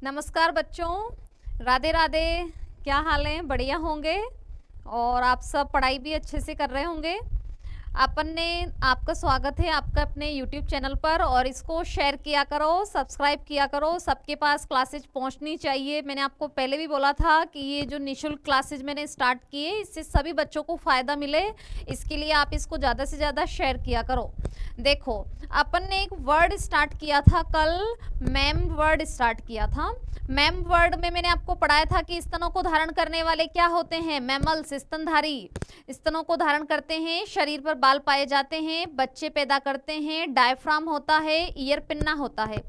नमस्कार बच्चों, राधे राधे। क्या हाल है? बढ़िया होंगे और आप सब पढ़ाई भी अच्छे से कर रहे होंगे। आपका स्वागत है आपका अपने YouTube चैनल पर, और इसको शेयर किया करो, सब्सक्राइब किया करो। सबके पास क्लासेज पहुंचनी चाहिए। मैंने आपको पहले भी बोला था कि ये जो निःशुल्क क्लासेज मैंने स्टार्ट किए, इससे सभी बच्चों को फ़ायदा मिले, इसके लिए आप इसको ज़्यादा से ज़्यादा शेयर किया करो। देखो, अपन ने एक वर्ड स्टार्ट किया था कल, मैम वर्ड स्टार्ट किया था। मैम वर्ड में मैंने आपको पढ़ाया था कि स्तनों को धारण करने वाले क्या होते हैं? मैमल्स, स्तनधारी स्तनों को धारण करते हैं, शरीर पर बाल पाए जाते हैं, बच्चे पैदा करते हैं, डायफ्राम होता है, ईयर पिन्ना होता है।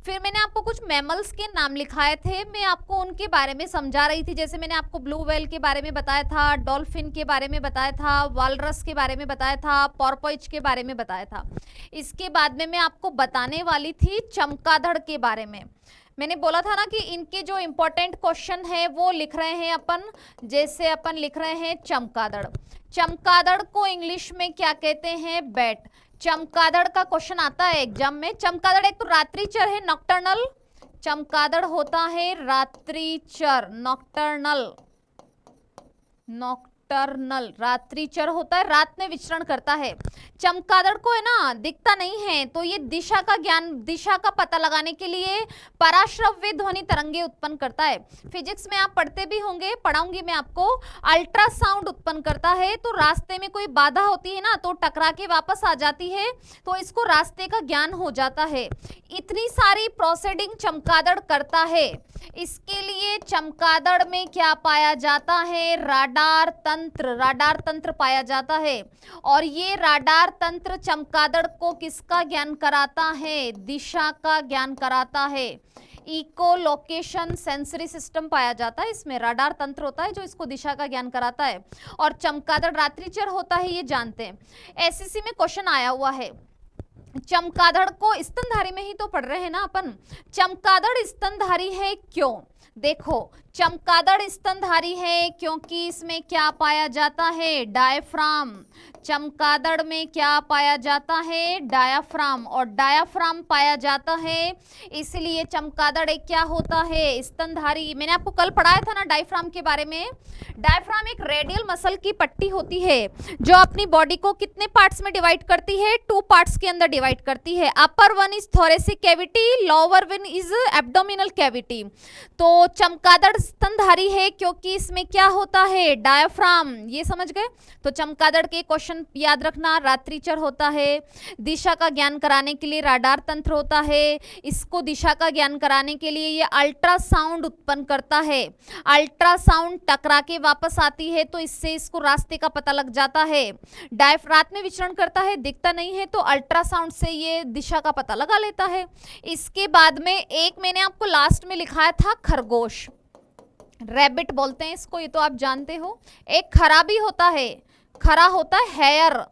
फिर मैंने आपको कुछ मैमल्स के नाम लिखाए थे, मैं आपको उनके बारे में समझा रही थी। जैसे मैंने आपको ब्लू व्हेल के बारे में बताया था, डॉल्फिन के बारे में बताया था, वालरस के बारे में बताया था, पोर्पोइज के बारे में बताया था। इसके बाद में मैं आपको बताने वाली थी चमगादड़ के बारे में। मैंने बोला था ना कि इनके जो इम्पोर्टेंट क्वेश्चन है वो लिख रहे हैं अपन। जैसे अपन लिख रहे हैं चमगादड़। चमगादड़ को इंग्लिश में क्या कहते हैं? बैट। चमगादड़ का क्वेश्चन आता है एग्जाम में। चमगादड़ एक तो रात्रिचर है, नॉक्टर्नल। चमगादड़ होता है रात्रिचर, नॉक्टर्नल। नॉक्टर्नल रात्रिचर होता है, रात में विचरण करता है। चमगादड़ को है ना दिखता नहीं है, तो ये दिशा का ज्ञान, दिशा का पता लगाने के लिए पराश्रव्य ध्वनि तरंगे उत्पन्न करता है। फिजिक्स में आप पढ़ते भी होंगे, पढ़ाऊंगी मैं आपको। अल्ट्रासाउंड उत्पन्न करता है, तो रास्ते में कोई बाधा होती है ना, तो टकरा के वापस आ जाती है, तो इसको रास्ते का ज्ञान हो जाता है। इतनी सारी प्रोसीडिंग चमगादड़ करता है। इसके लिए चमगादड़ में क्या पाया जाता है? राडार तंत्र। राडार तंत्र पाया जाता है, और ये राडार तंत्र चमगादड़ को किसका ज्ञान कराता है? दिशा का ज्ञान कराता है। इको लोकेशन सेंसरी सिस्टम पाया जाता है, इसमें राडार तंत्र होता है जो इसको दिशा का ज्ञान कराता है। और चमगादड़ रात्रिचर होता है, ये जानते हैं। एसएससी में क्वेश्चन आया हुआ है। चमगादड़ को स्तनधारी में ही तो पढ़ रहे हैं ना अपन। चमगादड़ स्तनधारी है क्यों? देखो, चमगादड़ स्तनधारी है क्योंकि इसमें क्या पाया जाता है? डायफ्राम। चमगादड़ में क्या पाया जाता है? डायाफ्राम। और डायाफ्राम पाया जाता है, इसलिए चमगादड़ एक क्या होता है? स्तनधारी। मैंने आपको कल पढ़ाया था ना डायफ्राम के बारे में। डायफ्राम एक रेडियल मसल की पट्टी होती है जो अपनी बॉडी को कितने पार्ट्स में डिवाइड करती है? 2 पार्ट्स के अंदर डिवाइड करती है। Upper one is thoracic cavity, lower one is abdominal cavity. तो चमगादड़ स्तनधारी है क्योंकि इसमें क्या होता है? डायफ्राम। ये समझ गए? तो चमगादड़ के क्वेश्चन याद रखना। रात्रिचर होता है, दिशा का ज्ञान कराने के लिए राडार तंत्र होता है, इसको दिशा का ज्ञान कराने के लिए ये अल्ट्रासाउंड उत्पन्न करता है। अल्ट्रासाउंड टकरा के वापस आती है, तो इससे इसको रास्ते का पता लग जाता है। रात में विचरण करता है, दिखता नहीं है, तो अल्ट्रासाउंड से ये दिशा का पता लगा लेता है। इसके बाद में एक मैंने आपको लास्ट में लिखाया था खरगोश, रैबिट बोलते हैं इसको, ये तो आप जानते हो। एक खरा भी होता है, खरा होता है हेयर।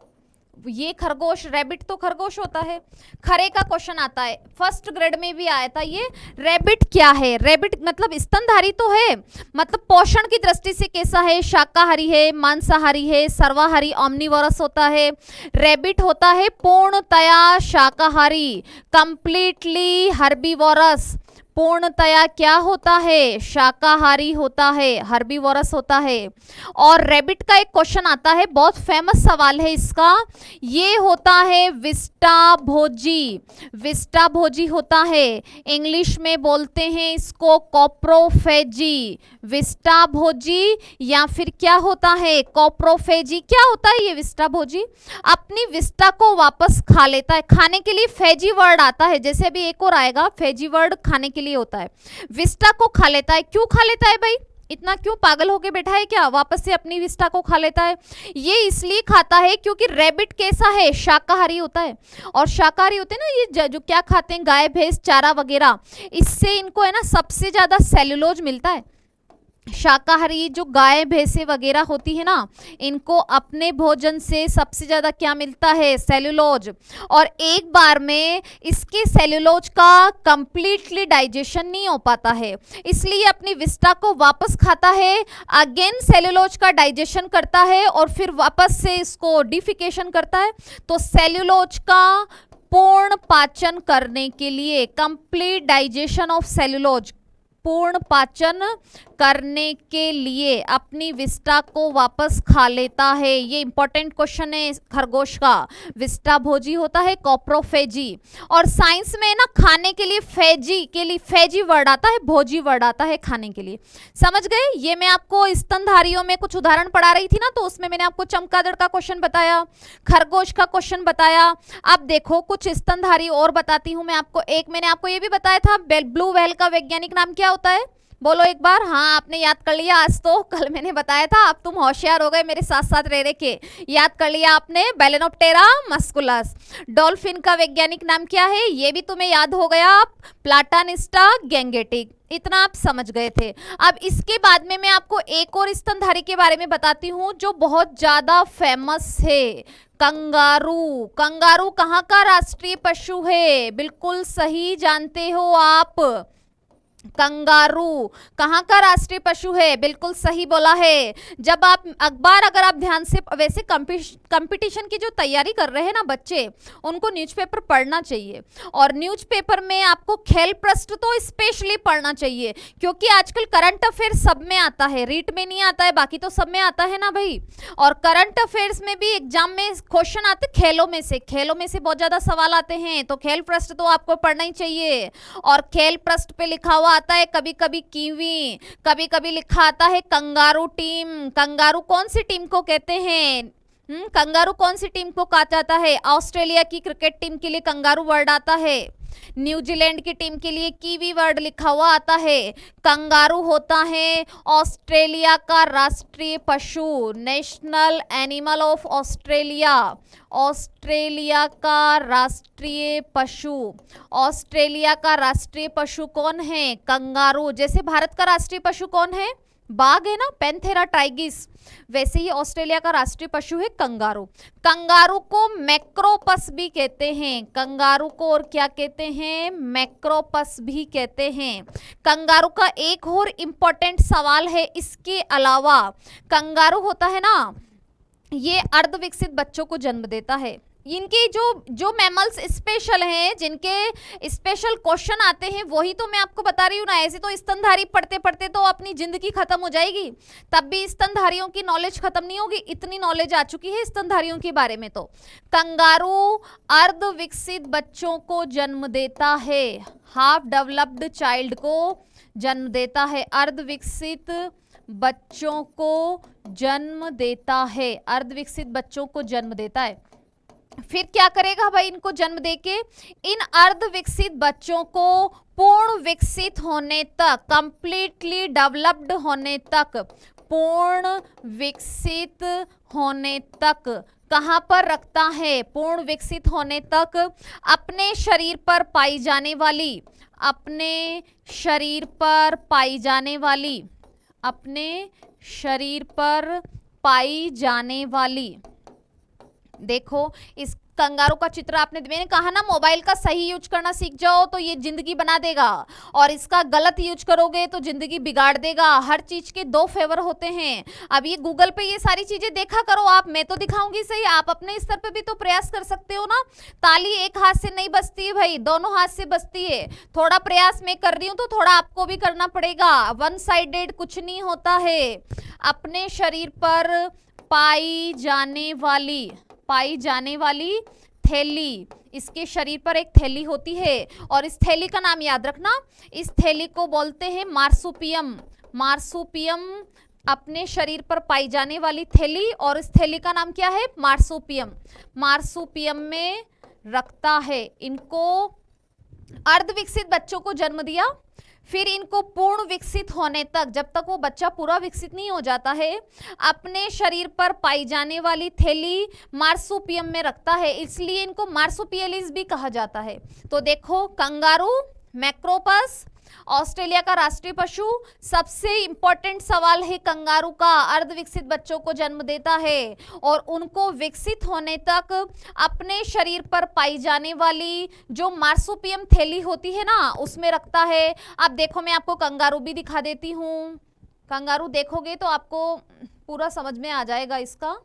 ये खरगोश, रैबिट तो खरगोश होता है। खरे का क्वेश्चन आता है, फर्स्ट ग्रेड में भी आया था ये। रैबिट क्या है? रैबिट मतलब स्तनधारी तो है, मतलब पोषण की दृष्टि से कैसा है? शाकाहारी है, मांसाहारी है, सर्वाहारी, ओमनिवोरस होता है। रैबिट होता है पूर्णतया शाकाहारी, कंप्लीटली हर्बीवोरस। पूर्णतया क्या होता है? शाकाहारी होता है, हर्बीवोरस होता है। और रैबिट का एक क्वेश्चन आता है, बहुत फेमस सवाल है इसका। ये होता है विष्टा भोजी। विष्टा भोजी होता है, इंग्लिश में बोलते हैं इसको कोप्रोफेजी। विष्टा भोजी या फिर क्या होता है? कोप्रोफेजी। क्या होता है ये विष्टा भोजी? अपनी विष्टा को वापस खा लेता है। खाने के लिए फेजी वर्ड आता है, जैसे अभी एक और आएगा, फेजी वर्ड खाने के लिए होता है। विष्टा को खा लेता है। क्यों खा लेता है भाई? इतना क्यों पागल होके बैठा है क्या? वापस से अपनी विष्टा को खा लेता है। ये इसलिए खाता है क्योंकि रैबिट कैसा है? शाकाहारी होता है। और शाकाहारी होते हैं ना ये जो क्या खाते हैं, गाय भैंस चारा वगैरह, इससे इनको है ना सबसे ज्यादा सेल्यूलोज मिलता है। शाकाहारी जो गाय भैंसे वगैरह होती है ना, इनको अपने भोजन से सबसे ज़्यादा क्या मिलता है? सेल्यूलोज। और एक बार में इसके सेल्यूलोज का कंप्लीटली डाइजेशन नहीं हो पाता है, इसलिए अपनी विष्टा को वापस खाता है, अगेन सेल्यूलोज का डाइजेशन करता है और फिर वापस से इसको डिफिकेशन करता है। तो सेल्यूलोज का पूर्ण पाचन करने के लिए, कंप्लीट डाइजेशन ऑफ सेल्यूलोज, पूर्ण पाचन करने के लिए अपनी विष्ठा को वापस खा लेता है। ये इंपॉर्टेंट क्वेश्चन है खरगोश का। विष्ठा भोजी होता है, कॉप्रोफेजी। और साइंस में ना खाने के लिए फेजी के लिए फेजी वर्ड आता है, भोजी वर्ड आता है खाने के लिए। समझ गए? ये मैं आपको स्तनधारियों में कुछ उदाहरण पढ़ा रही थी ना, तो उसमें मैंने आपको चमगादड़ का क्वेश्चन बताया, खरगोश का क्वेश्चन बताया। अब देखो कुछ स्तनधारी और बताती हूं मैं आपको। एक मैंने आपको ये भी बताया था, ब्लू व्हेल का वैज्ञानिक नाम क्या होता है? बोलो एक बार। हाँ, आपने याद कर लिया आज तो, कल मैंने बताया था। अब तुम होशियार हो गए मेरे साथ साथ रह के, याद कर लिया आपने। Balaenoptera muscular. डॉल्फिन का वैज्ञानिक नाम क्या है? ये भी तुम्हें याद हो गया, प्लाटानिस्टा गैंगेटिक। इतना आप समझ गए थे। अब इसके बाद में मैं आपको एक और स्तनधारी के बारे में बताती हूँ जो बहुत ज्यादा फेमस है, कंगारू। कंगारू कहाँ का राष्ट्रीय पशु है? बिल्कुल सही जानते हो आप, कंगारू कहाँ का राष्ट्रीय पशु है? बिल्कुल सही बोला है। जब आप अखबार, अगर आप ध्यान से, वैसे कंपटीशन की जो तैयारी कर रहे हैं ना बच्चे, उनको न्यूज़पेपर पढ़ना चाहिए। और न्यूज़पेपर में आपको खेल पृष्ठ तो स्पेशली पढ़ना चाहिए, क्योंकि आजकल करंट अफेयर सब में आता है, रीट में नहीं आता है, बाकी तो सब में आता है ना भाई। और करंट अफेयर्स में भी एग्जाम में क्वेश्चन आते खेलों में से, खेलों में से बहुत ज्यादा सवाल आते हैं, तो खेल पृष्ठ तो आपको पढ़ना ही चाहिए। और खेल पृष्ठ पे लिखा हुआ आता है कभी कभी कीवी, कभी कभी लिखा आता है कंगारू टीम। कंगारू कौन सी टीम को कहते हैं? कंगारू कौन सी टीम को कहा जाता है? ऑस्ट्रेलिया की क्रिकेट टीम के लिए कंगारू वर्ड आता है, न्यूजीलैंड की टीम के लिए कीवी वर्ड लिखा हुआ आता है। कंगारू होता है ऑस्ट्रेलिया का राष्ट्रीय पशु, national animal of Australia. Australia का राष्ट्रीय पशु, ऑस्ट्रेलिया का राष्ट्रीय पशु कौन है? कंगारू। जैसे भारत का राष्ट्रीय पशु कौन है? बाघ है ना, पैंथेरा टाइगिस। वैसे ही ऑस्ट्रेलिया का राष्ट्रीय पशु है कंगारू। कंगारू को मैक्रोपस भी कहते हैं, कंगारू को और क्या कहते हैं? मैक्रोपस भी कहते हैं। कंगारू का एक और इम्पोर्टेंट सवाल है इसके अलावा, कंगारू होता है ना, ये अर्धविकसित बच्चों को जन्म देता है। इनके जो मैमल्स स्पेशल हैं, जिनके स्पेशल क्वेश्चन आते हैं, वही तो मैं आपको बता रही हूँ ना। ऐसे तो स्तनधारी पढ़ते पढ़ते तो अपनी जिंदगी खत्म हो जाएगी, तब भी स्तनधारियों की नॉलेज खत्म नहीं होगी, इतनी नॉलेज आ चुकी है स्तनधारियों के बारे में। तो कंगारू अर्धविकसित बच्चों को जन्म देता है, हाफ डेवलप्ड चाइल्ड को जन्म देता है, अर्धविकसित बच्चों को जन्म देता है, अर्धविकसित बच्चों को जन्म देता है। फिर क्या करेगा भाई इनको जन्म देके? इन अर्धविकसित बच्चों को पूर्ण विकसित होने तक, कंप्लीटली डेवलप्ड होने तक, पूर्ण विकसित होने तक कहां पर रखता है? पूर्ण विकसित होने तक अपने शरीर पर पाई जाने वाली, अपने शरीर पर पाई जाने वाली, अपने शरीर पर पाई जाने वाली, देखो इस कंगारू का चित्र आपने, मैंने कहा ना मोबाइल का सही यूज करना सीख जाओ तो ये जिंदगी बना देगा, और इसका गलत यूज करोगे तो जिंदगी बिगाड़ देगा। हर चीज के दो फेवर होते हैं। अब ये गूगल पे ये सारी चीजें देखा करो आप, मैं तो दिखाऊंगी सही, आप अपने स्तर पे भी तो प्रयास कर सकते हो ना। ताली एक हाथ से नहीं बजती है भाई, दोनों हाथ से बजती है। थोड़ा प्रयास मैं कर रही हूँ तो थोड़ा आपको भी करना पड़ेगा, वन साइडेड कुछ नहीं होता है। अपने शरीर पर पाई जाने वाली थैली, इसके शरीर पर एक थैली होती है, और इस थैली का नाम याद रखना, इस थैली को बोलते हैं मार्सुपियम। मार्सुपियम अपने शरीर पर पाई जाने वाली थैली, और इस थैली का नाम क्या है? मार्सुपियम। मार्सुपियम में रखता है। इनको अर्धविकसित बच्चों को जन्म दिया, फिर इनको पूर्ण विकसित होने तक, जब तक वो बच्चा पूरा विकसित नहीं हो जाता है, अपने शरीर पर पाई जाने वाली थैली मार्सुपियम में रखता है, इसलिए इनको मार्सुपियलिस भी कहा जाता है। तो देखो कंगारू, मैक्रोपस, ऑस्ट्रेलिया का राष्ट्रीय पशु, सबसे इंपॉर्टेंट सवाल है कंगारू का, अर्धविकसित बच्चों को जन्म देता है और उनको विकसित होने तक अपने शरीर पर पाई जाने वाली जो मार्सुपियम थैली होती है ना, उसमें रखता है। अब देखो मैं आपको कंगारू भी दिखा देती हूँ। कंगारू देखोगे तो आपको पूरा समझ में आ जाएगा इसका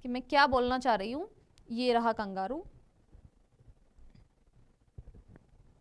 कि मैं क्या बोलना चाह रही हूँ। ये रहा कंगारू,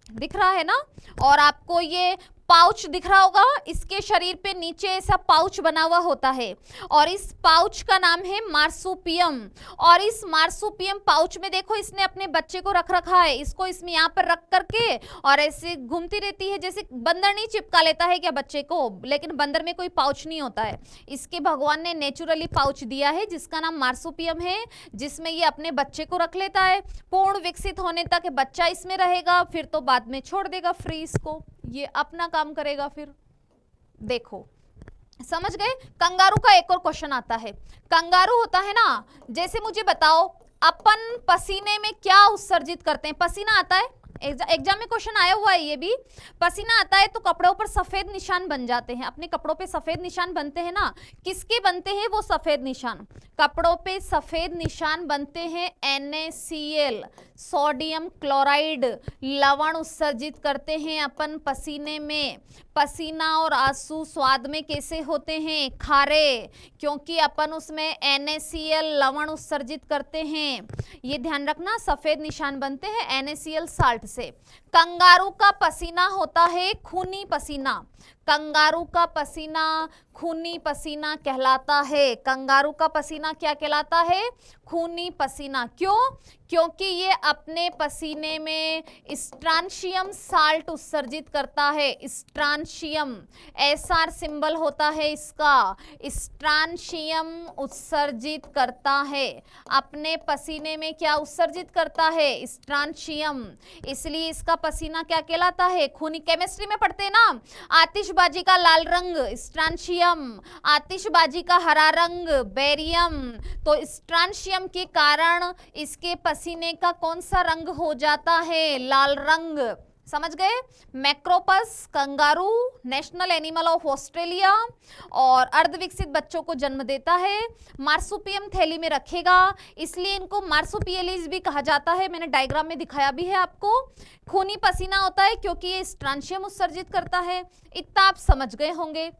दिख रहा है ना। और आपको ये पाउच दिख रहा होगा, इसके शरीर पे नीचे ऐसा पाउच बना हुआ होता है और इस पाउच का नाम है मार्सुपियम। और इस मार्सुपियम पाउच में देखो इसने अपने बच्चे को रख रखा है, इसको इसमें यहाँ पर रख करके और ऐसे घूमती रहती है। जैसे बंदर नहीं चिपका लेता है क्या बच्चे को, लेकिन बंदर में कोई पाउच नहीं होता है, इसके भगवान ने नेचुरली पाउच दिया है जिसका नाम मार्सुपियम है, जिसमें ये अपने बच्चे को रख लेता है। पूर्ण विकसित होने तक बच्चा इसमें रहेगा, फिर तो बाद में छोड़ देगा फ्री इसको, ये अपना काम करेगा। फिर देखो समझ गए। कंगारू का एक और क्वेश्चन आता है। कंगारू होता है ना, जैसे मुझे बताओ अपन पसीने में क्या उत्सर्जित करते हैं? पसीना आता है, एग्जाम में क्वेश्चन आया हुआ है ये भी। पसीना आता है तो कपड़ों पर सफेद निशान बन जाते हैं, अपने कपड़ों पे सफेद निशान बनते हैं ना, किसके बनते हैं वो सफेद निशान? कपड़ों पे सफेद निशान बनते हैं NaCl, सोडियम क्लोराइड लवण उत्सर्जित करते हैं अपन पसीने में। पसीना और आंसू स्वाद में कैसे होते हैं? खारे, क्योंकि अपन उसमें NaCl लवण उत्सर्जित करते हैं। ये ध्यान रखना, सफेद निशान बनते हैं NaCl साल्ट से। कंगारू का पसीना होता है खूनी पसीना, कंगारू का पसीना खूनी पसीना कहलाता है। कंगारू का पसीना क्या कहलाता है? खूनी पसीना। क्यों? क्योंकि ये अपने पसीने में स्ट्रांशियम साल्ट उत्सर्जित करता है। स्ट्रांशियम SR सिंबल होता है इसका, स्ट्रांशियम उत्सर्जित करता है। अपने पसीने में क्या उत्सर्जित करता है? स्ट्रांशियम, इसलिए इसका पसीना क्या कहलाता है? खूनी। केमिस्ट्री में पढ़ते हैं ना, आतिशबाजी का लाल रंग स्ट्रांशियम, आतिशबाजी का हरा रंग बेरियम। तो स्ट्रांशियम के कारण इसके पसीने का कौन सा रंग हो जाता है? लाल रंग। समझ गए। Macropus kangaroo national animal of Australia और अर्धविकसित बच्चों को जन्म देता है, मार्सुपियम थैली में रखेगा, इसलिए इनको मार्सुपियलीज भी कहा जाता है। मैंने डायग्राम में दिखाया भी है आपको। खूनी पसीना होता है क्योंकि ये स्ट्रांशियम उत्सर्जित करता है। इतना आप समझ गए होंगे।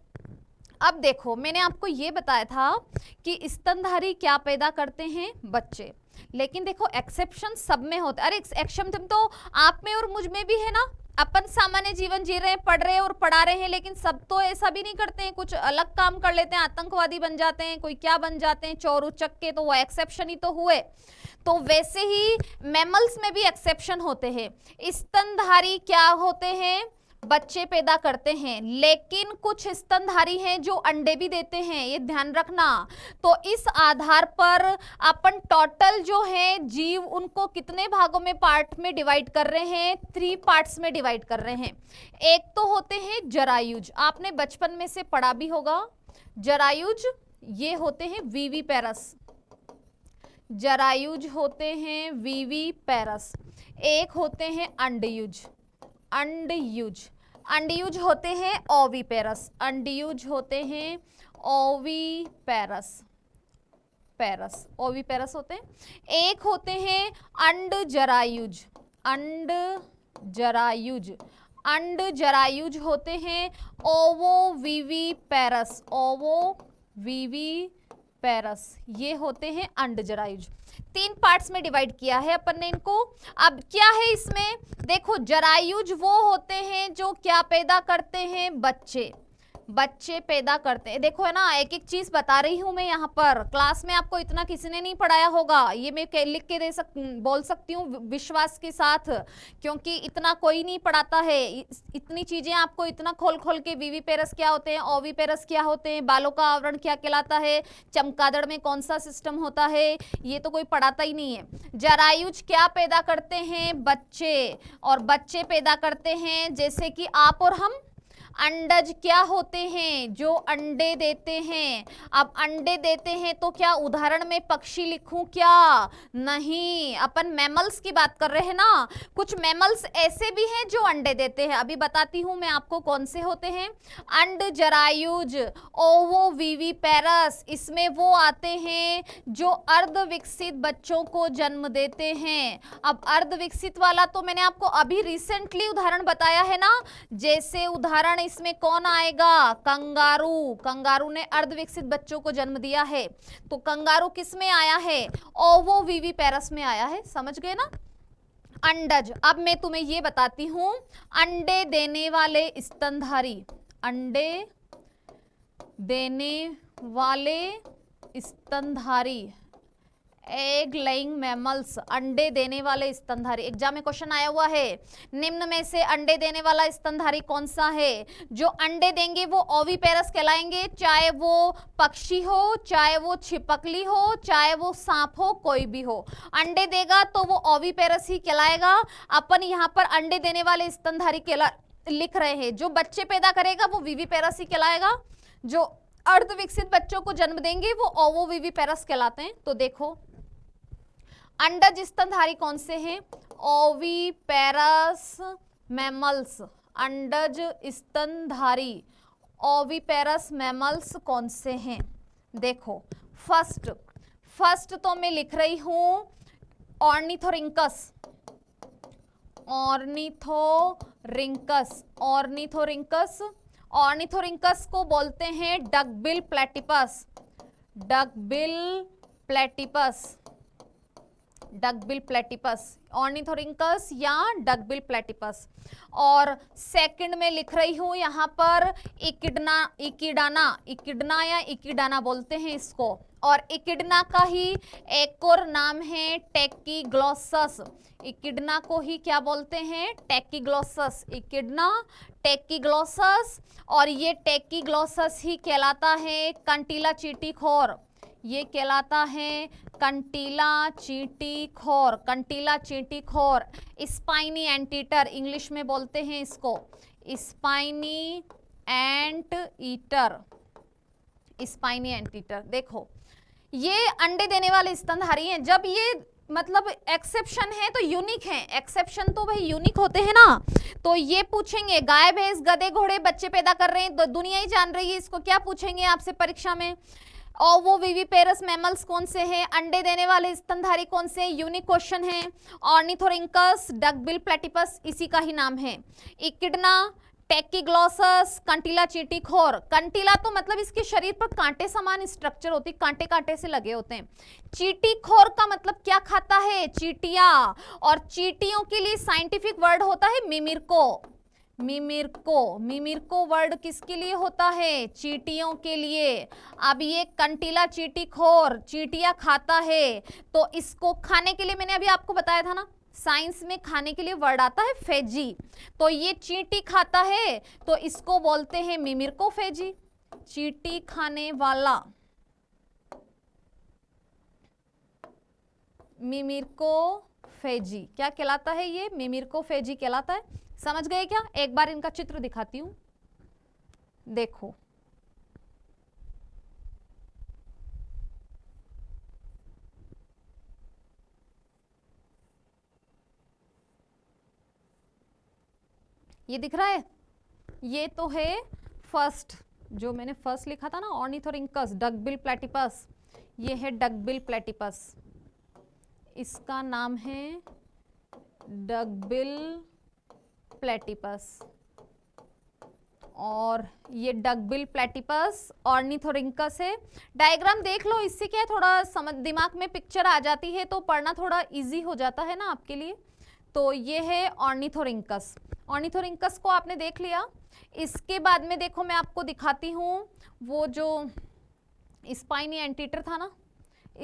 अब देखो, मैंने आपको ये बताया था कि स्तनधारी क्या पैदा करते हैं? बच्चे। लेकिन देखो एक्सेप्शन सब में होता है। अरे एक्सेप्शन तो आप में और मुझ में भी है ना। अपन सामान्य जीवन जी रहे हैं, पढ़ रहे हैं और पढ़ा रहे हैं, लेकिन सब तो ऐसा भी नहीं करते हैं, कुछ अलग काम कर लेते हैं, आतंकवादी बन जाते हैं, कोई क्या बन जाते हैं, चोर उचक्के, तो वो एक्सेप्शन ही तो हुए। तो वैसे ही मैमल्स में भी एक्सेप्शन होते हैं। स्तनधारी क्या होते हैं? बच्चे पैदा करते हैं, लेकिन कुछ स्तनधारी हैं जो अंडे भी देते हैं, ये ध्यान रखना। तो इस आधार पर अपन टोटल जो है जीव उनको कितने भागों में पार्ट में डिवाइड कर रहे हैं? 3 पार्ट्स में डिवाइड कर रहे हैं। एक तो होते हैं जरायुज, आपने बचपन में से पढ़ा भी होगा जरायुज, ये होते हैं विविपेरस। जरायुज होते हैं विविपेरस। एक होते हैं अंडयुज, अंडयुज। अंडयुज होते हैं ओविपेरस, अंडयुज होते हैं ओविपेरस, पेरस, ओविपेरस होते हैं। एक होते हैं अंडजरायुज, अंडजरायुज। अंडजरायुज होते हैं ओवोविविपेरस, ओवोविविपेरस, ये होते हैं अंडजरायुज। 3 पार्ट्स में डिवाइड किया है अपन ने इनको। अब क्या है इसमें? देखो जरायुज वो होते हैं जो क्या पैदा करते हैं? बच्चे, बच्चे पैदा करते हैं। देखो है ना, एक एक चीज बता रही हूं मैं यहाँ पर। क्लास में आपको इतना किसी ने नहीं पढ़ाया होगा, ये मैं लिख के बोल सकती हूँ विश्वास के साथ, क्योंकि इतना कोई नहीं पढ़ाता है। इतनी चीजें आपको इतना खोल खोल के, विविपेरस क्या होते हैं, ओविपेरस क्या होते हैं, बालों का आवरण क्या कहलाता है, चमगादड़ में कौन सा सिस्टम होता है, ये तो कोई पढ़ाता ही नहीं है। जरायुज क्या पैदा करते हैं? बच्चे, और बच्चे पैदा करते हैं जैसे कि आप और हम। अंडज क्या होते हैं? जो अंडे देते हैं। अब अंडे देते हैं तो क्या उदाहरण में पक्षी लिखूं क्या? नहीं, अपन मैमल्स की बात कर रहे हैं ना। कुछ मैमल्स ऐसे भी हैं जो अंडे देते हैं, अभी बताती हूं मैं आपको कौन से होते हैं। अंडजरायुज, ओवोविविपेरस, इसमें वो आते हैं जो अर्धविकसित बच्चों को जन्म देते हैं। अब अर्धविकसित वाला तो मैंने आपको अभी रिसेंटली उदाहरण बताया है ना। जैसे उदाहरण इसमें कौन आएगा? कंगारू। कंगारू ने अर्धविकसित बच्चों को जन्म दिया है, तो कंगारू किस में आया है? ओवोविविपेरस में आया है। समझ गए ना। अंडज। अब मैं तुम्हें ये बताती हूं, अंडे देने वाले स्तनधारी, अंडे देने वाले स्तनधारी, एग लेइंग मैमल्स, अंडे देने वाले स्तनधारी। एग्जाम में क्वेश्चन आया हुआ है, निम्न में से अंडे देने वाला स्तनधारी कौन सा है? जो अंडे देंगे वो ओविपेरस कहलाएंगे, चाहे वो पक्षी हो, चाहे वो छिपकली हो, चाहे वो सांप हो, कोई भी हो, अंडे देगा तो वो ओविपेरस ही कहलाएगा। अपन यहाँ पर अंडे देने वाले स्तनधारी लिख रहे हैं। जो बच्चे पैदा करेगा वो विविपेरस ही कहलाएगा, जो अर्धविकसित बच्चों को जन्म देंगे वो ओवोविविपेरस कहलाते हैं। तो देखो अंडज स्तनधारी कौन से हैं? ओविपेरस मैमल्स, अंडज स्तनधारी ओविपेरस मैमल्स कौन से हैं? देखो फर्स्ट तो मैं लिख रही हूं ऑर्निथोरिंकस, ऑर्निथोरिंकस, ऑर्निथोरिंकस, ऑर्निथोरिंकस को बोलते हैं duckbill platypus, duckbill platypus, duckbill platypus, ornithorhynchus या डकबिल प्लेटिपस। और सेकंड में लिख रही हूं यहां पर इकिडना, इकिडाना, इकिडना या इकिडाना बोलते हैं इसको, और इकिडना का ही एक और नाम है टेकीग्लोसस, इकिडना को ही क्या बोलते हैं? टेकीग्लोसस, इकिडना टेकीग्लोसस। और ये टेकीग्लोसस ही कहलाता है कंटीला चींटीखोर, ये कहलाता है कंटीला चींटीखोर, कंटीला चींटीखोर। स्पाइनी एंटीटर इंग्लिश में बोलते हैं इसको, spiny anteater, spiny anteater. देखो ये अंडे देने वाले स्तनधारी हैं। जब ये मतलब एक्सेप्शन है तो यूनिक है, एक्सेप्शन तो भाई यूनिक होते हैं ना। तो ये पूछेंगे गाय भैंस गधे घोड़े बच्चे पैदा कर रहे हैं, तो दुनिया ही जान रही है इसको, क्या पूछेंगे आपसे परीक्षा में? और वो विविपेरस मैमल्स कौन से हैं? अंडे देने वाले स्तनधारी कौन से? यूनिक क्वेश्चन है। ऑर्निथोरिंकस, डकबिल प्लेटिपस इसी का ही नाम है। इकिडना, टेकीग्लोसस, कंटीला चींटीखोर। कंटीला तो मतलब इसके शरीर पर कांटे समान स्ट्रक्चर होती, कांटे कांटे से लगे होते हैं। चींटीखोर का मतलब क्या खाता है? चींटियां। और चींटियों के लिए साइंटिफिक वर्ड होता है मिमिरको, मिमिरको, मिमिरको वर्ड किसके लिए होता है? चींटियों के लिए। अब ये कंटीला चींटीखोर चींटियां खाता है, तो इसको खाने के लिए मैंने अभी आपको बताया था ना, साइंस में खाने के लिए वर्ड आता है फेजी, तो ये चींटी खाता है तो इसको बोलते हैं मिमिरकोफेजी, चींटी खाने वाला, मिमिरकोफेजी क्या कहलाता है? ये मिमिरकोफेजी कहलाता है। समझ गए क्या? एक बार इनका चित्र दिखाती हूं, देखो ये दिख रहा है, ये तो है फर्स्ट, जो मैंने फर्स्ट लिखा था ना ऑर्निथोरिंकस डकबिल प्लेटिपस, ये है डकबिल प्लेटिपस, इसका नाम है डकबिल प्लेटिपस। और ये डकबिल प्लेटिपस ऑर्निथोरिंकस है। डायग्राम देख लो, इससे क्या है थोड़ा समझ दिमाग में पिक्चर आ जाती है तो पढ़ना थोड़ा इजी हो जाता है ना आपके लिए। तो ये है ऑर्निथोरिंकस, ऑर्निथोरिंकस को आपने देख लिया। इसके बाद में देखो मैं आपको दिखाती हूँ वो जो स्पाइनी एंटीटर था ना,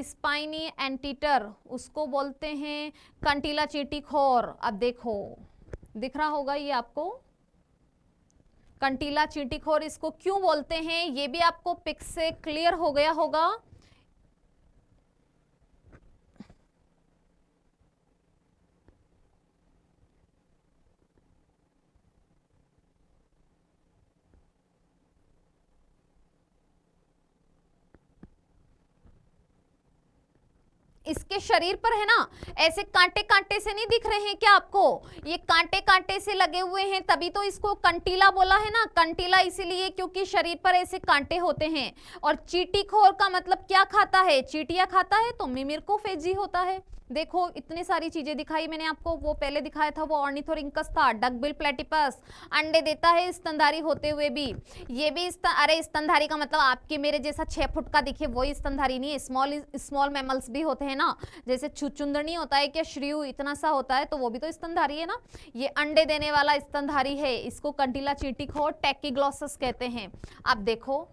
स्पाइनी एंटीटर उसको बोलते हैं कंटीला चींटीखोर। अब देखो दिख रहा होगा ये आपको, कंटीला चींटीखोर इसको क्यों बोलते हैं ये भी आपको पिक से क्लियर हो गया होगा। इसके शरीर पर है ना ऐसे कांटे कांटे से नहीं दिख रहे हैं क्या आपको? ये कांटे कांटे से लगे हुए हैं, तभी तो इसको कंटीला बोला है ना। कंटीला इसीलिए क्योंकि शरीर पर ऐसे कांटे होते हैं। और चींटीखोर का मतलब क्या खाता है? चींटियां खाता है, तो मिमिरकोफेजी होता है। देखो इतनी सारी चीजें दिखाई मैंने आपको, वो पहले दिखाया था वो ऑर्निथोरिंकस था, डकबिल प्लेटिपस, अंडे देता है स्तनधारी होते हुए भी। ये भी अरे स्तनधारी का मतलब आपके मेरे जैसा 6 फुट का दिखे वही स्तनधारी नहीं है, स्मॉल स्मॉल मैमल्स भी होते हैं ना, जैसे छुचुंदर नहीं होता है क्या, श्रीयू इतना सा होता है, तो वो भी तो स्तनधारी है ना। ये अंडे देने वाला स्तनधारी है, इसको कंटिला चींटीखोर टैकीग्लॉसस कहते हैं। अब देखो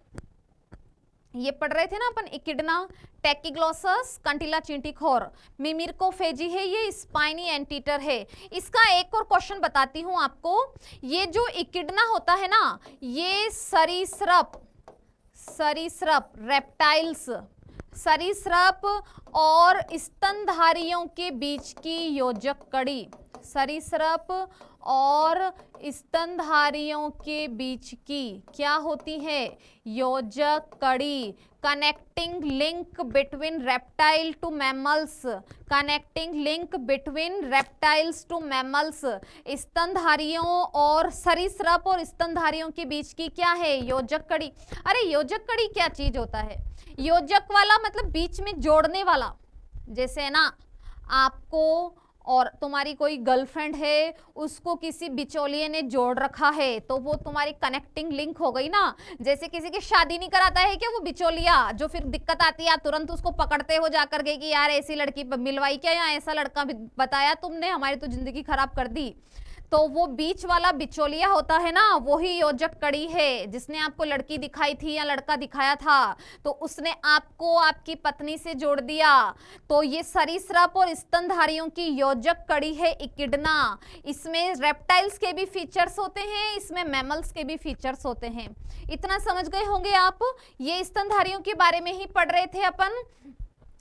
ये पढ़ रहे थे ना अपन, इकिडना, टैकीग्लॉसस, कंटिला चींटीखोर, मिमिर्कोफेजी है, ये स्पाइनी एंटीटर है। इसका एक और क्वेश्चन बताती हूं आपको, ये जो इकिडना होता है ना, ये सरीसृप रेप्टाइल्स, सरीसृप और स्तनधारियों के बीच की योजक कड़ी, सरीसृप और स्तनधारियों के बीच की क्या होती है, योजक कड़ी, connecting link between reptile to mammals, connecting link between reptiles to mammals, स्तनधारियों और सरीसृप और स्तनधारियों के बीच की क्या है, योजक कड़ी। अरे योजक कड़ी क्या चीज होता है, योजक वाला मतलब बीच में जोड़ने वाला, जैसे है ना आपको और तुम्हारी कोई गर्लफ्रेंड है, उसको किसी बिचौलिए ने जोड़ रखा है, तो वो तुम्हारी कनेक्टिंग लिंक हो गई ना। जैसे किसी की शादी नहीं कराता है क्या वो बिचौलिया, जो फिर दिक्कत आती है आप तुरंत उसको पकड़ते हो जाकर के कि यार ऐसी लड़की मिलवाई क्या, या ऐसा लड़का बताया तुमने, हमारी तो जिंदगी खराब कर दी। तो वो बीच वाला बिचौलिया होता है ना, वही योजक कड़ी है, जिसने आपको लड़की दिखाई थी या लड़का दिखाया था, तो उसने आपको आपकी पत्नी से जोड़ दिया। तो ये सरीसृप और स्तनधारियों की योजक कड़ी है इकिडना। इसमें रेप्टाइल्स के भी फीचर्स होते हैं, इसमें मैमल्स के भी फीचर्स होते हैं। इतना समझ गए होंगे आप, ये स्तनधारियों के बारे में ही पढ़ रहे थे अपन।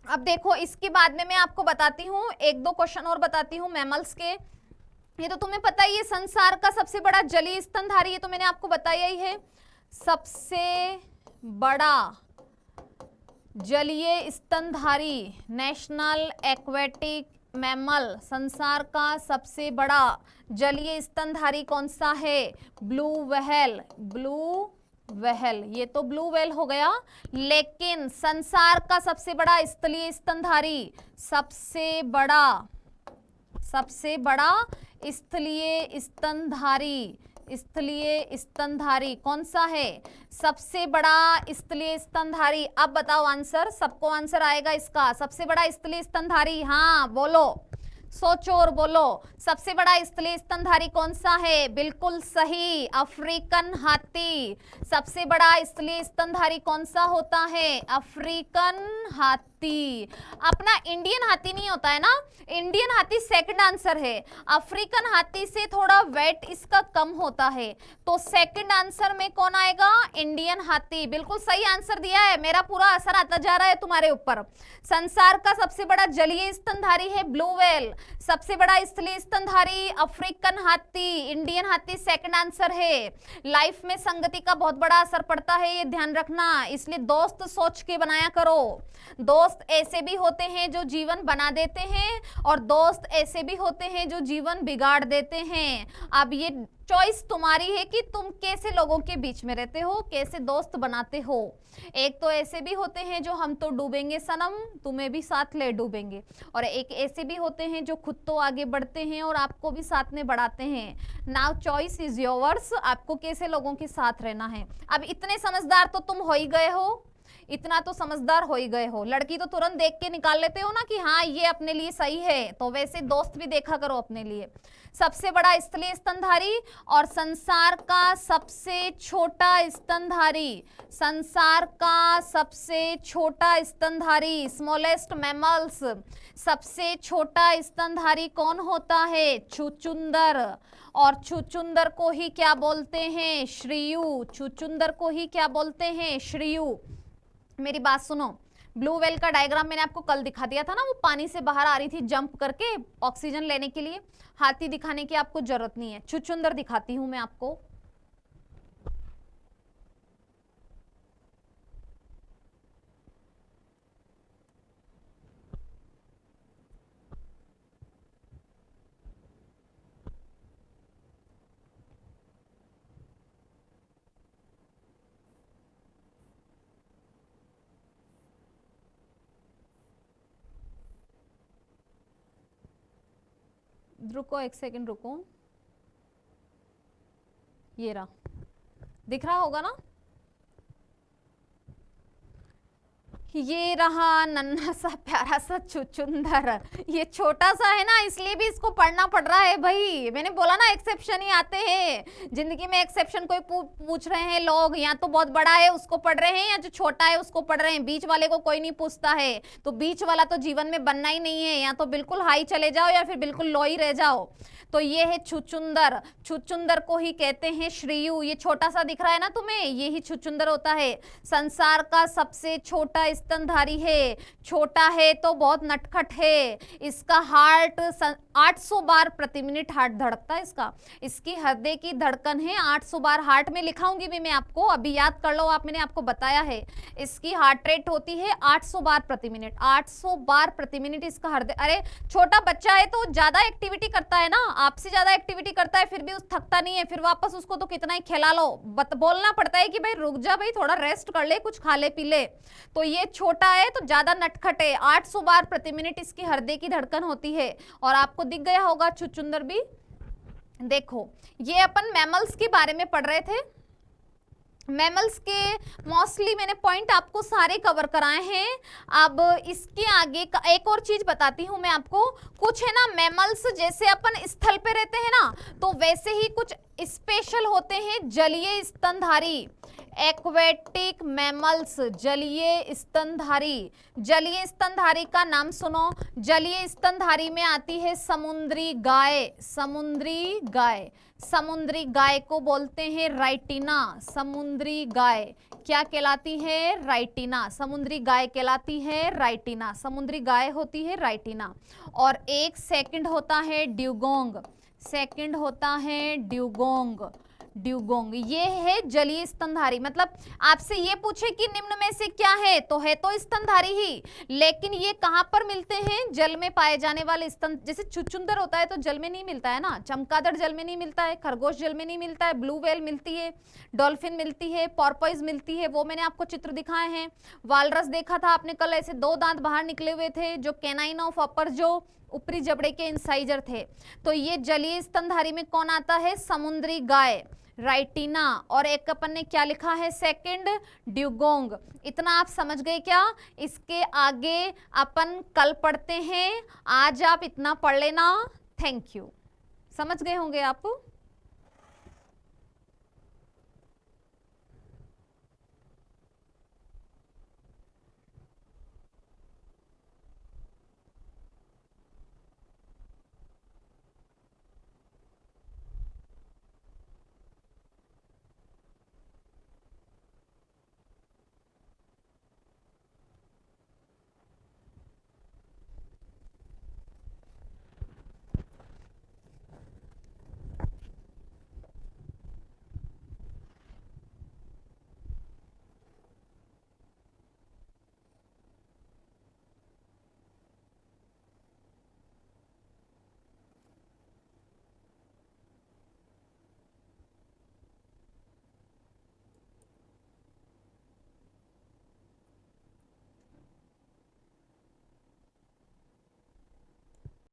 अब देखो इसके बाद में मैं आपको बताती हूँ, एक दो क्वेश्चन और बताती हूँ मैमल्स के। ये तो तुम्हें पता ही है, संसार का सबसे बड़ा जलीय स्तनधारी, ये तो मैंने आपको बताया ही है, सबसे बड़ा जलीय स्तनधारी, नेशनल एक्वेटिक मैमल, संसार का सबसे बड़ा जलीय स्तनधारी कौन सा है, ब्लू व्हेल, ब्लू व्हेल, ये तो ब्लू व्हेल हो गया। लेकिन संसार का सबसे बड़ा स्थलीय स्तनधारी, सबसे बड़ा स्थलीय स्तनधारी, स्थलीय स्तनधारी कौन सा है, सबसे बड़ा स्थलीय स्तनधारी। अब बताओ आंसर, सबको आंसर आएगा इसका, सबसे बड़ा स्थलीय स्तनधारी, हाँ बोलो, सोचो और बोलो, सबसे बड़ा स्थलीय स्तनधारी कौन सा है, बिल्कुल सही, अफ्रीकन हाथी। सबसे बड़ा स्थलीय स्तनधारी कौन सा होता है, अफ्रीकन हाथी। अपना इंडियन हाथी नहीं होता है ना, इंडियन हाथी सेकंड आंसर है, अफ्रीकन हाथी से थोड़ा वेट इसका कम होता है, तो सेकंड आंसर में कौन आएगा, इंडियन हाथी। बिल्कुल सही आंसर दिया है, मेरा पूरा असर आता जा रहा है तुम्हारे ऊपर। संसार का सबसे बड़ा जलीय स्तनधारी है ब्लू व्हेल, सबसे बड़ा स्थलीय स्तनधारी अफ्रीकन हाथी, इंडियन हाथी सेकंड आंसर है। लाइफ में संगति का बहुत बड़ा असर पड़ता है, ये ध्यान रखना, इसलिए दोस्त सोच के बनाया करो। दोस्त ऐसे भी होते हैं जो जीवन बना देते हैं, और दोस्त ऐसे भी होते हैं जो जीवन बिगाड़ देते हैं। अब ये चॉइस तुम्हारी है कि तुम कैसे लोगों के बीच में रहते हो, कैसे दोस्त बनाते हो। एक तो ऐसे भी होते हैं जो हम तो डूबेंगे सनम, तुम्हें भी साथ ले डूबेंगे, और एक ऐसे भी होते हैं जो खुद तो आगे बढ़ते हैं और आपको भी साथ में बढ़ाते हैं। नाउ चॉइस इज योर्स, आपको कैसे लोगों के साथ रहना है। अब इतने समझदार तो तुम हो ही गए हो, इतना तो समझदार हो ही गए हो। लड़की तो तुरंत देख के निकाल लेते हो ना कि हाँ ये अपने लिए सही है, तो वैसे दोस्त भी देखा करो अपने लिए। सबसे बड़ा स्थलीय स्तनधारी और संसार का सबसे छोटा स्तनधारी, संसार का सबसे छोटा स्तनधारी, स्मॉलेस्ट मैमल्स, सबसे छोटा स्तनधारी कौन होता है, छुचुंदर। और छुचुंदर को ही क्या बोलते हैं, श्रीयू, छुचुंदर को ही क्या बोलते हैं, श्रीयू। मेरी बात सुनो, ब्लू व्हेल का डायग्राम मैंने आपको कल दिखा दिया था ना, वो पानी से बाहर आ रही थी जंप करके ऑक्सीजन लेने के लिए। हाथी दिखाने की आपको जरूरत नहीं है, छुचुंदर दिखाती हूं मैं आपको। रुको एक सेकंड रुको, ये रहा, दिख रहा होगा ना, ये रहा नन्हा सा प्यारा सा चुचुंदर। ये छोटा सा है ना, इसलिए भी इसको पढ़ना पड़ रहा है भाई। मैंने बोला ना एक्सेप्शन ही आते हैं जिंदगी में। एक्सेप्शन कोई पूछ रहे हैं लोग, या तो बहुत बड़ा है उसको पढ़ रहे हैं, या जो छोटा है उसको पढ़ रहे हैं। बीच वाले को कोई नहीं पूछता है। तो बीच वाला तो जीवन में बनना ही नहीं है, या तो बिल्कुल हाई चले जाओ या फिर बिल्कुल लो ही रह जाओ। तो ये है छुचुंदर। छुचुंदर को ही कहते हैं श्रीयु। ये छोटा सा दिख रहा है ना तुम्हें, ये ही छुचुंदर होता है। संसार का सबसे छोटा स्तनधारी है। छोटा है तो बहुत नटखट है। इसका हार्ट 800 बार प्रति मिनट हार्ट धड़कता है इसकी हृदय की धड़कन है 800 बार। हार्ट में लिखाऊंगी भी मैं आपको, अभी याद कर लो आप, मैंने आपको बताया है। इसकी हार्ट रेट होती है 800 बार प्रति मिनट। 800 बार प्रति मिनट इसका हृदय। अरे छोटा बच्चा है तो ज्यादा एक्टिविटी करता है ना, आपसे ज्यादा एक्टिविटी करता है, फिर भी उस थकता नहीं है। फिर वापस उसको तो कितना ही खिला लो, बोलना पड़ता है कि भाई रुक जा भाई, थोड़ा रेस्ट कर ले, कुछ खा ले पी ले। तो ये छोटा है तो ज्यादा नटखट है। 800 बार प्रति मिनट इसकी हृदय की धड़कन होती है। और आपको दिख गया होगा छुचुंदर भी। देखो ये अपन मैमल्स के बारे में पढ़ रहे थे। मैमल्स के मोस्टली मैंने पॉइंट आपको सारे कवर कराए हैं। अब इसके आगे का एक और चीज बताती हूं मैं आपको। कुछ है ना मैमल्स, जैसे अपन स्थल पे रहते हैं ना, तो वैसे ही कुछ स्पेशल होते हैं जलीय स्तनधारी। एक्वेटिक मैमल्स, जलीय स्तनधारी। जलीय स्तनधारी का नाम सुनो। जलीय स्तनधारी में आती है समुद्री गाय। समुद्री गाय, समुद्री गाय को बोलते हैं राइटिना। समुद्री गाय क्या कहलाती है? राइटिना। समुद्री गाय कहलाती है राइटिना। समुद्री गाय होती है राइटिना। और एक सेकंड होता है ड्यूगोंग। सेकंड होता है ड्यूगोंग। ड्यूगोंग ये है जलीय स्तनधारी। मतलब आपसे ये पूछे कि निम्न में से क्या है, तो है तो स्तनधारी ही, लेकिन ये कहां पर मिलते हैं? जल में पाए जाने वाले स्तन। जैसे छुचुंदर होता है तो जल में नहीं मिलता है ना, चमगादड़ जल में नहीं मिलता है, खरगोश जल में नहीं मिलता है, ब्लू व्हेल मिलती है, डॉल्फिन मिलती है, पॉर्पोइज मिलती है, वो मैंने आपको चित्र दिखाए हैं। वालरस देखा था आपने कल, ऐसे 2 दांत बाहर निकले हुए थे, जो कैनाइन ऑफ अपर, जो ऊपरी जबड़े के इंसाइजर थे। तो ये जलीय स्तनधारी में कौन आता है? समुद्री गाय, राइटिना। और एक अपन ने क्या लिखा है? Second dugong. इतना आप समझ गए क्या? इसके आगे अपन कल पढ़ते हैं, आज आप इतना पढ़ लेना। Thank you. समझ गए होंगे आप।